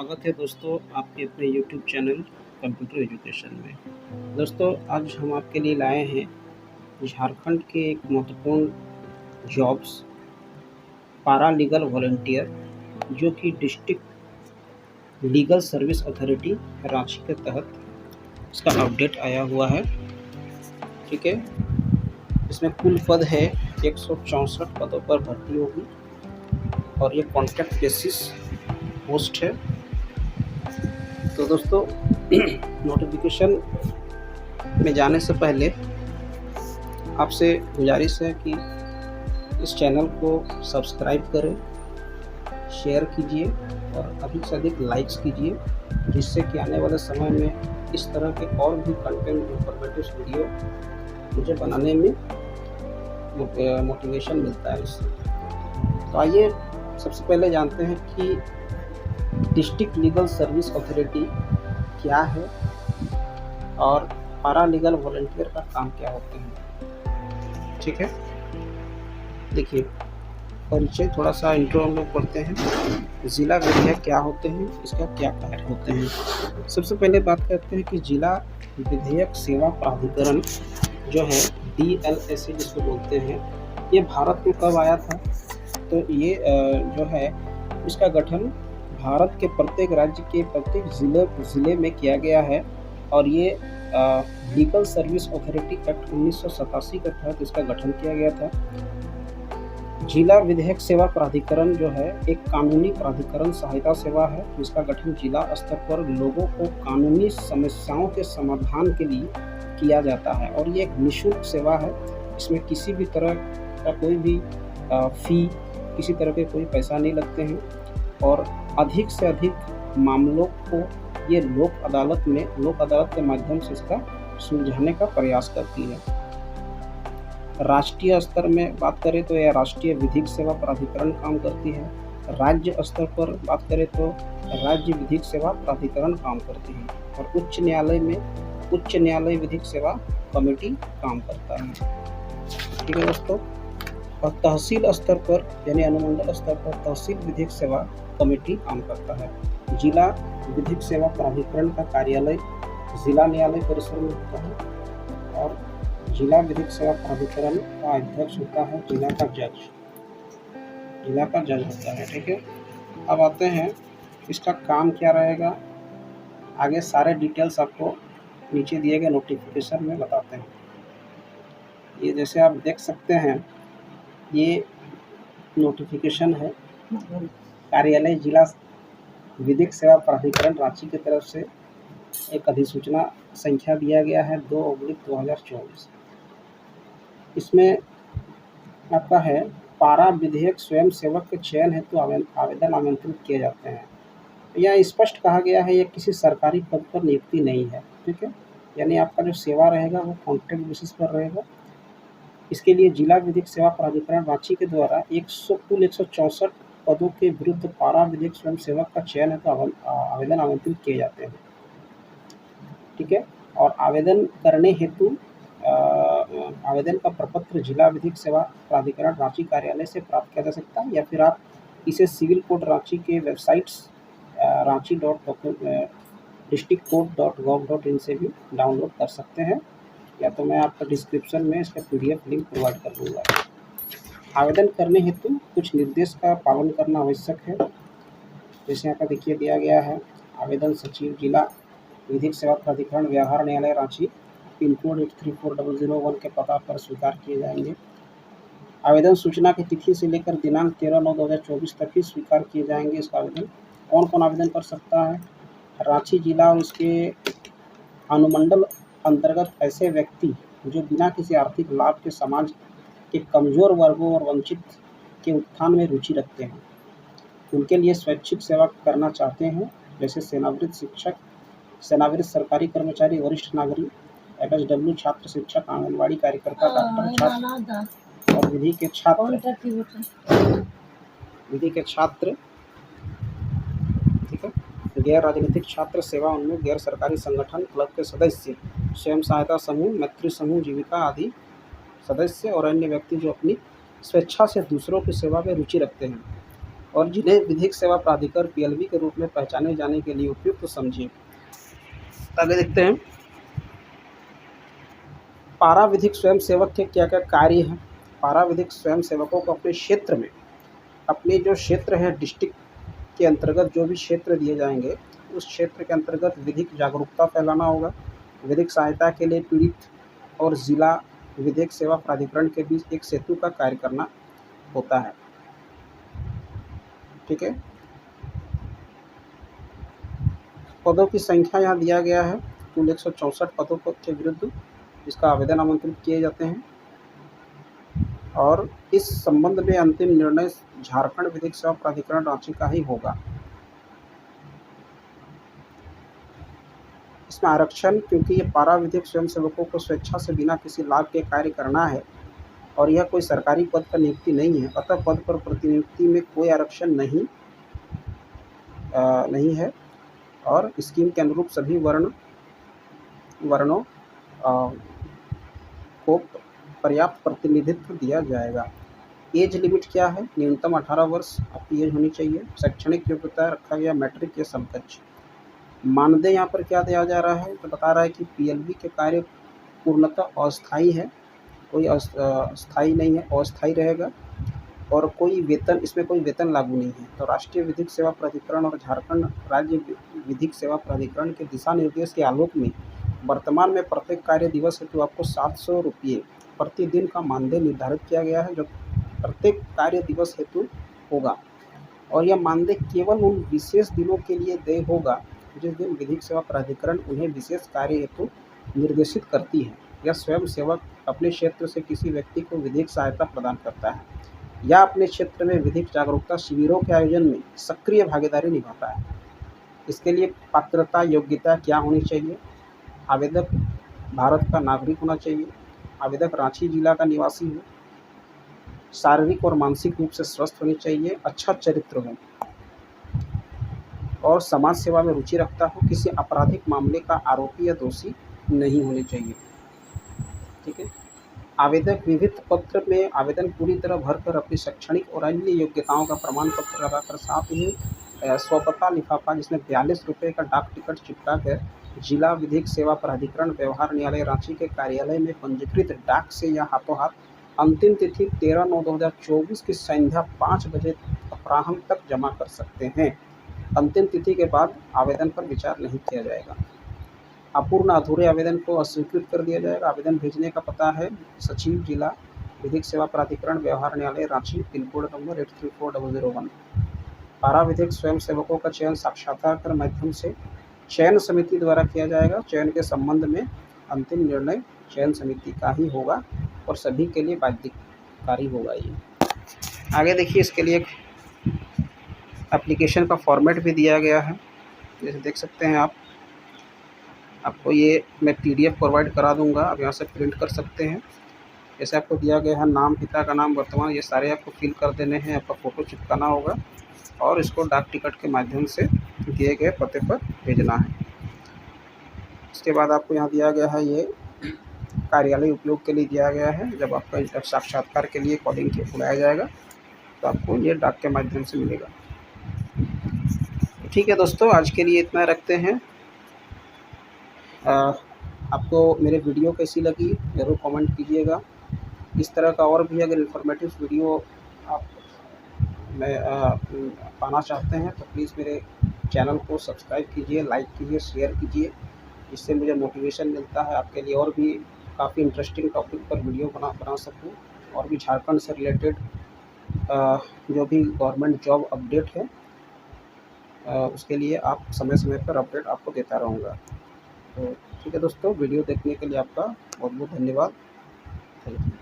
स्वागत है दोस्तों आपके अपने YouTube चैनल कंप्यूटर एजुकेशन में। दोस्तों आज हम आपके लिए लाए हैं झारखंड के एक महत्वपूर्ण जॉब्स पारा लीगल वॉलंटियर जो कि district legal service authority Ranchi के तहत इसका अपडेट आया हुआ है। ठीक है, इसमें कुल पद है 164 पदों पर भर्ती होगी और ये कॉन्ट्रैक्ट बेसिस पोस्ट है। तो दोस्तों नोटिफिकेशन में जाने से पहले आपसे गुजारिश है कि इस चैनल को सब्सक्राइब करें, शेयर कीजिए और अधिक से अधिक लाइक्स कीजिए, जिससे कि आने वाले समय में इस तरह के और भी कंटेंट इंफॉर्मेटिव वीडियो मुझे बनाने में मोटिवेशन मिलता है इससे। तो आइए सबसे पहले जानते हैं कि डिस्ट्रिक्ट लीगल सर्विस अथॉरिटी क्या है और पारा लीगल वॉलंटियर का काम क्या होते हैं। ठीक है, देखिए परिचय थोड़ा सा इंट्रो हम लोग पढ़ते हैं। जिला विधेयक क्या होते हैं, इसका क्या कार्य होते हैं। सबसे पहले बात करते हैं कि जिला विधेयक सेवा प्राधिकरण जो है DLSA जिसको बोलते हैं, ये भारत में कब आया था। तो ये जो है इसका गठन भारत के प्रत्येक राज्य के प्रत्येक ज़िले में किया गया है और ये लीगल सर्विस अथॉरिटी एक्ट 1987 के तहत इसका गठन किया गया था। जिला विधेयक सेवा प्राधिकरण जो है एक कानूनी प्राधिकरण सहायता सेवा है, जिसका गठन जिला स्तर पर लोगों को कानूनी समस्याओं के समाधान के लिए किया जाता है और ये एक निःशुल्क सेवा है। इसमें किसी भी तरह का कोई भी फी, किसी तरह के कोई पैसा नहीं लगते हैं और अधिक से अधिक मामलों को ये लोक अदालत के माध्यम से इसका सुलझाने का प्रयास करती है। राष्ट्रीय स्तर में बात करें तो यह राष्ट्रीय विधिक सेवा प्राधिकरण काम करती है। राज्य स्तर पर बात करें तो राज्य विधिक सेवा प्राधिकरण काम करती है और उच्च न्यायालय में उच्च न्यायालय विधिक सेवा कमेटी काम करता है। ठीक है दोस्तों, और तहसील स्तर पर यानी अनुमंडल स्तर पर तहसील विधिक सेवा कमेटी काम करता है। जिला विधिक सेवा प्राधिकरण का कार्यालय जिला न्यायालय परिसर में होता है और जिला विधिक सेवा प्राधिकरण का अध्यक्ष होता है जिला का जज होता है। ठीक है, अब आते हैं इसका काम क्या रहेगा। आगे सारे डिटेल्स आपको नीचे दिए गए नोटिफिकेशन में बताते हैं। ये जैसे आप देख सकते हैं, ये नोटिफिकेशन है कार्यालय जिला विधिक सेवा प्राधिकरण रांची की तरफ से एक अधिसूचना संख्या दिया गया है 2/2024। इसमें आपका है पारा विधेयक स्वयं सेवक के चयन हेतु आवेदन आमंत्रित किए जाते हैं। यह स्पष्ट कहा गया है, यह किसी सरकारी पद पर नियुक्ति नहीं है। ठीक है, यानी आपका जो सेवा रहेगा वो कॉन्ट्रैक्ट बेसिस पर रहेगा। इसके लिए जिला विधिक सेवा प्राधिकरण रांची के द्वारा कुल 164 पदों के विरुद्ध पारा विधिक स्वयं सेवक का चयन हेतु आवेदन आमंत्रित किए जाते हैं। ठीक है, और आवेदन करने हेतु आवेदन का प्रपत्र जिला विधिक सेवा प्राधिकरण रांची कार्यालय से प्राप्त किया जा सकता है या फिर आप इसे सिविल कोड रांची के वेबसाइट्स ranchi.districtcourt.gov.in से भी डाउनलोड कर सकते हैं, या तो मैं आपको डिस्क्रिप्शन में इसका PDF लिंक प्रोवाइड कर दूँगा। आवेदन करने हेतु कुछ निर्देश का पालन करना आवश्यक है। जैसे यहाँ पर देखिए दिया गया है, आवेदन सचिव जिला विधिक सेवा प्राधिकरण व्यवहार न्यायालय रांची पिन कोड 834001 के पता पर स्वीकार किए जाएंगे। आवेदन सूचना की तिथि से लेकर दिनांक 13/9/2024 तक ही स्वीकार किए जाएंगे। इसका आवेदन कौन कौन आवेदन कर सकता है। रांची जिला और इसके अनुमंडल अंतर्गत ऐसे व्यक्ति जो बिना किसी आर्थिक लाभ के समाज के कमज़ोर वर्गों और वंचित के उत्थान में रुचि रखते हैं, उनके लिए स्वैच्छिक सेवा करना चाहते हैं, जैसे सेवानिवृत्त शिक्षक, सेवानिवृत्त सरकारी कर्मचारी, वरिष्ठ नागरिक, FSW, छात्र शिक्षक, आंगनबाड़ी कार्यकर्ता, डॉक्टर, छात्र और विधि के छात्र। ठीक है, गैर राजनीतिक छात्र, सेवा उन्मुख, गैर सरकारी संगठन, क्लब के सदस्य, स्वयं सहायता समूह, मैत्री समूह, जीविका आदि सदस्य और अन्य व्यक्ति जो अपनी स्वेच्छा से दूसरों की सेवा में रुचि रखते हैं। और जिन्हें विधिक सेवा प्राधिकार पीएलबी के रूप में पहचाने जाने के लिए उपयुक्त समझिए। आगे देखते हैं पारा विधिक स्वयं सेवक के क्या क्या कार्य हैं। पारा विधिक स्वयं सेवकों को अपने क्षेत्र में, अपने जो क्षेत्र है डिस्ट्रिक्ट के अंतर्गत जो भी क्षेत्र दिए जाएंगे उस क्षेत्र के अंतर्गत विधिक जागरूकता फैलाना होगा। विधिक सहायता के लिए पीड़ित और जिला विधिक सेवा प्राधिकरण के बीच एक सेतु का कार्य करना होता है। ठीक है, पदों की संख्या यहाँ दिया गया है, कुल 164 पदों के विरुद्ध इसका आवेदन आमंत्रित किए जाते हैं। और इस संबंध में अंतिम निर्णय झारखंड विधिक सेवा प्राधिकरण रांची का ही होगा। इसमें आरक्षण, क्योंकि ये पारा विधिक स्वयं सेवकों को स्वेच्छा से बिना किसी लाभ के कार्य करना है और यह कोई सरकारी पद पर नियुक्ति नहीं है, अतः पद पर प्रतिनियुक्ति में कोई आरक्षण नहीं है और स्कीम के अनुरूप सभी वर्णों को पर्याप्त प्रतिनिधित्व दिया जाएगा। एज लिमिट क्या है? न्यूनतम 18 वर्ष आपकी एज होनी चाहिए। शैक्षणिक योग्यता रखा गया मैट्रिक के समकक्ष। मानदेय यहाँ पर क्या दिया जा रहा है? तो बता रहा है कि पीएलबी के कार्य पूर्णतः अस्थायी है, कोई स्थायी नहीं है, अस्थायी रहेगा और कोई वेतन, इसमें कोई वेतन लागू नहीं है। तो राष्ट्रीय विधिक सेवा प्राधिकरण और झारखंड राज्य विधिक सेवा प्राधिकरण के दिशा निर्देश के आलोक में वर्तमान में प्रत्येक कार्य दिवस हेतु आपको 700 रुपये प्रतिदिन का मानदेय निर्धारित किया गया है, जो प्रत्येक कार्य दिवस हेतु होगा। और यह मानदेय केवल उन विशेष दिनों के लिए देय होगा जिस दिन विधिक सेवा प्राधिकरण उन्हें विशेष कार्य हेतु निर्देशित करती है। यह स्वयं सेवक अपने क्षेत्र से किसी व्यक्ति को विधिक सहायता प्रदान करता है या अपने क्षेत्र में विधिक जागरूकता शिविरों के आयोजन में सक्रिय भागीदारी निभाता है। इसके लिए पात्रता योग्यता क्या होनी चाहिए? आवेदक भारत का नागरिक होना चाहिए, आवेदक रांची जिला का निवासी हो, शारीरिक और मानसिक रूप से स्वस्थ होनी चाहिए, अच्छा चरित्र हो और समाज सेवा में रुचि रखता हो, किसी आपराधिक मामले का आरोपी या दोषी नहीं होने चाहिए। ठीक है, आवेदक विविध पत्र में आवेदन पूरी तरह भरकर अपनी शैक्षणिक और अन्य योग्यताओं का प्रमाण पत्र लगाकर साथ ही स्वपता लिफाफा जिसमें 42 रुपये का डाक टिकट चिपका कर जिला विधिक सेवा प्राधिकरण व्यवहार न्यायालय रांची के कार्यालय में पंजीकृत डाक से या हाथों हाथ अंतिम तिथि 13/9/2024 की संध्या 5 बजे अपराह्न तक जमा कर सकते हैं। अंतिम तिथि के बाद आवेदन पर विचार नहीं किया जाएगा। अपूर्ण अधूरे आवेदन को अस्वीकृत कर दिया जाएगा। आवेदन भेजने का पता है सचिव जिला विधिक सेवा प्राधिकरण व्यवहार न्यायालय रांची, पिन कोड नंबर 834001। पारा विधिक स्वयं सेवकों का चयन साक्षात्कार के माध्यम से चयन समिति द्वारा किया जाएगा। चयन के संबंध में अंतिम निर्णय चयन समिति का ही होगा और सभी के लिए बाध्यकारी होगा। ये आगे देखिए, इसके लिए एक एप्लीकेशन का फॉर्मेट भी दिया गया है, जैसे देख सकते हैं आप। आपको ये मैं PDF प्रोवाइड करा दूंगा, आप यहाँ से प्रिंट कर सकते हैं। जैसे आपको दिया गया है नाम, पिता का नाम, वर्तमान, ये सारे आपको फिल कर देने हैं। आपका फ़ोटो चिपकाना होगा और इसको डाक टिकट के माध्यम से दिए गए पते पर भेजना है। इसके बाद आपको यहाँ दिया गया है, ये कार्यालय उपयोग के लिए दिया गया है। जब आपका साक्षात्कार के लिए कॉलिंग के बुलाया जाएगा तो आपको ये डाक के माध्यम से मिलेगा। ठीक है दोस्तों, आज के लिए इतना रखते हैं। आपको मेरे वीडियो कैसी लगी ज़रूर कमेंट कीजिएगा। इस तरह का और भी अगर इन्फॉर्मेटिव वीडियो आप पाना चाहते हैं तो प्लीज़ मेरे चैनल को सब्सक्राइब कीजिए, लाइक कीजिए, शेयर कीजिए। इससे मुझे मोटिवेशन मिलता है आपके लिए और भी काफ़ी इंटरेस्टिंग टॉपिक पर वीडियो बना सकूँ और भी झारखंड से रिलेटेड जो भी गवर्नमेंट जॉब अपडेट है उसके लिए आप समय समय पर अपडेट आपको देता रहूँगा। तो ठीक है दोस्तों, वीडियो देखने के लिए आपका बहुत बहुत धन्यवाद। Thank you.